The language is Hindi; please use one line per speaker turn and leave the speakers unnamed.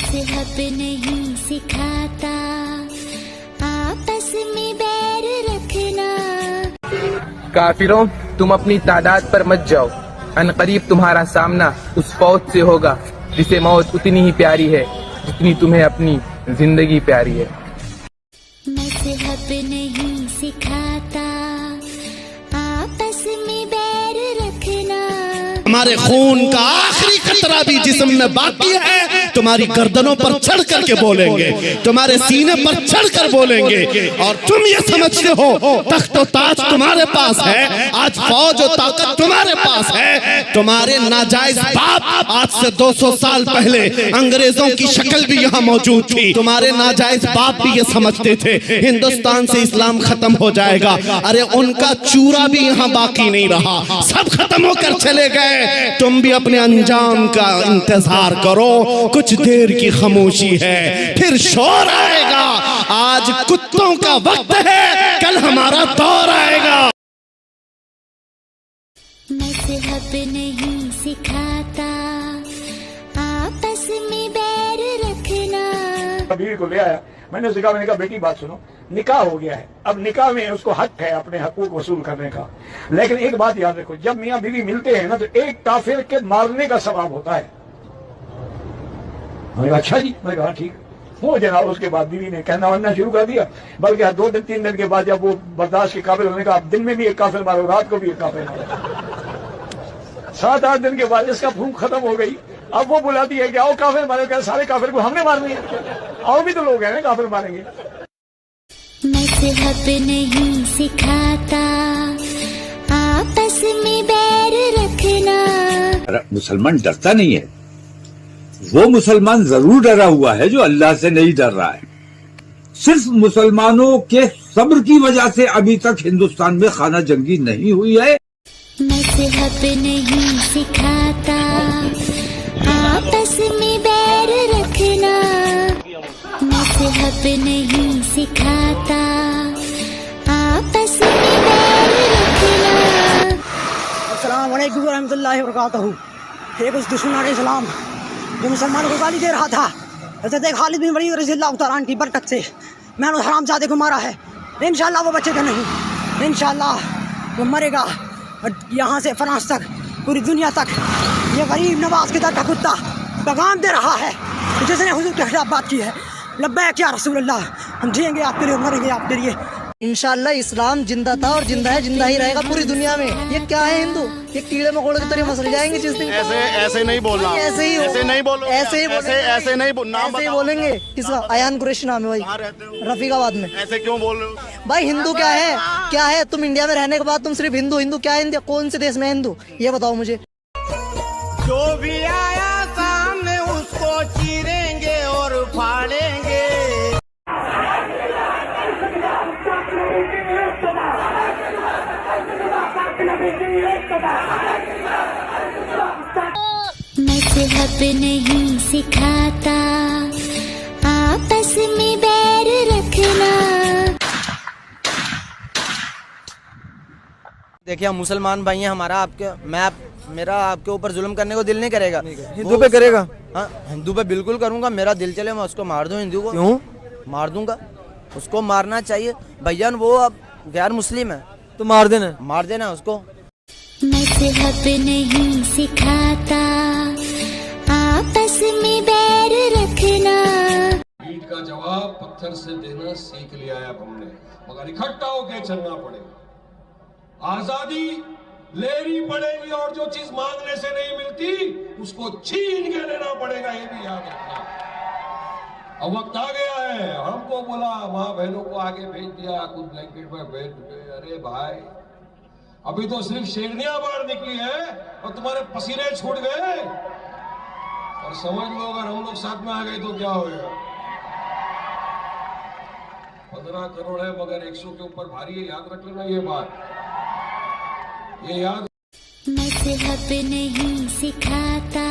मज़हब नहीं सिखाता आपस में बैर रखना।
काफिरों, तुम अपनी तादाद पर मत जाओ। अनकरीब तुम्हारा सामना उस फौज से होगा जिसे मौत उतनी ही प्यारी है जितनी तुम्हें अपनी जिंदगी प्यारी है।
मज़हब नहीं सिखाता आपस में बैर रखना।
हमारे खून का आखिरी कतरा भी जिस्म में बाकी है, तुम्हारी गर्दनों पर चढ़ करके बोलेंगे, तुम्हारे सीने पर चढ़ कर बोलेंगे। और तुम ये समझते हो तख्त और ताज तुम्हारे पास है, आज फौज और ताकत तुम्हारे पास है। तुम्हारे नाजायज बाप आज से 200 साल पहले अंग्रेजों की शक्ल भी यहाँ मौजूद थी। तुम्हारे नाजायज बाप भी ये समझते थे हिंदुस्तान से इस्लाम खत्म हो जाएगा। अरे उनका चूरा भी यहाँ बाकी नहीं रहा, सब खत्म होकर चले गए। तुम भी अपने अंजाम का इंतजार करो, कुछ देर की खामोशी है, फिर शोर आएगा। आज कुत्तों का वक्त है, कल हमारा दौर आएगा।
मज़हब नहीं सिखाता आपस में बैर रखना।
बीवी को ले आया, मैंने उसे कहा, मैंने कहा बेटी बात सुनो, निकाह हो गया है, अब निकाह में उसको हक है अपने हकूक वसूल करने का। लेकिन एक बात याद रखो, जब मियाँ बीवी मिलते हैं ना तो एक काफिर के मारने का सवाब होता है। मैंने कहा अच्छा जी, मैंने कहा ठीक हो जनाब। उसके बाद बीवी ने कहना वरना शुरू कर दिया, बल्कि 2-3 दिन के बाद जब वो बर्दाश्त के काबिल होने का, अब दिन में भी एक काफिर मारो, रात को भी एक काफिर मारो। 7-8 दिन के बाद इसका भूख खत्म हो गई। अब वो बुलाती है कि आओ काफिर मारो, क्या सारे काफिर को हमने मारनी है, आओ भी तो लोग हैं ना काफिर मारेंगे।
मज़हब नहीं सिखाता आपस में बैर रखना।
मुसलमान डरता नहीं है, वो मुसलमान जरूर डरा हुआ है जो अल्लाह से नहीं डर रहा है। सिर्फ मुसलमानों के सब्र की वजह से अभी तक हिंदुस्तान में खाना जंगी नहीं हुई है।
मज़हब नहीं सिखाता आपस में बैर रखना। मज़हब नहीं सिखाता आपस में बैर रखना।
अस्सलाम वालेकुम रहमतुल्लाहि व बरकातहू। एक उस दुश्मन इस्लाम जो मुसलमानों को गाली दे रहा था, हज़रत खालिद बिन वलीद रज़ियल्लाहु तआला अन्हु की बरकत से मैंने उस हरामजादे को मारा है। इंशाअल्लाह वो बचेगा नहीं, इंशाअल्लाह वो मरेगा। और यहाँ से फ्रांस तक, पूरी दुनिया तक ये गरीब नवाज के दर का कुत्ता पैगाम दे रहा है जिसने हुजूर के खिलाफ बात की है। लब्बैक या रसूल अल्लाह, हम जिएंगे आपके लिए, मरेंगे आपके लिए। इंशाअल्लाह इस्लाम जिंदा था और जिंदा है, जिंदा ही रहेगा पूरी दुनिया में। ये क्या है हिंदू, ये कीड़े मकोड़े की तरह मसले जाएंगे जिस दिन।
ऐसे नहीं बोलना,
ऐसे ही
नहीं बोलो,
ऐसे ही
ऐसे नहीं बोलना,
ऐसे ही बोलेंगे। किसका? अयान कुरैशी नाम है भाई, रफीकाबाद में।
ऐसे क्यों बोल रहे हो
भाई? हिंदू क्या है, क्या है? तुम इंडिया में रहने के बाद तुम सिर्फ हिंदू हिंदू क्या है? इंडिया कौन से देश में है हिंदू, ये बताओ मुझे।
जो भी आया सामने उसको चीरेंगे और फाड़ेंगे।
मज़हब नहीं सिखाता आपस में बैर रखना।
देखिए हम मुसलमान भाई हैं, हमारा मेरा आपके ऊपर जुल्म करने को दिल नहीं करेगा। हिंदू पे करेगा? हाँ, हिंदू पे बिल्कुल करूंगा। मेरा दिल चले मैं उसको मार दूं, हिंदू को। क्यों मार दूंगा? उसको मारना चाहिए भैया, वो अब गैर मुस्लिम है तो मार देना उसको।
मज़हब नहीं सिखाता आपस में बैर रखना।
ईंट का जवाब पत्थर से देना सीख लिया है अब हमने, मगर इकट्ठा होकर चलना पड़ेगा। आजादी लेनी पड़ेगी और जो चीज मांगने से नहीं मिलती उसको छीन के लेना पड़ेगा, ये भी याद रखना। अब वक्त आ गया है, हमको बोला माँ बहनों को आगे भेज दिया, कुछ ब्लैंकेट में भेज दिए। अरे भाई, अभी तो सिर्फ शेरनियां बाहर निकली है और तुम्हारे पसीने छूट गए। और समझ लो अगर हम लोग साथ में आ गए तो क्या होगा। 15 करोड़ है मगर 100 के ऊपर भारी है, याद रख लेना ये बात, ये याद।
मज़हब नहीं सिखाता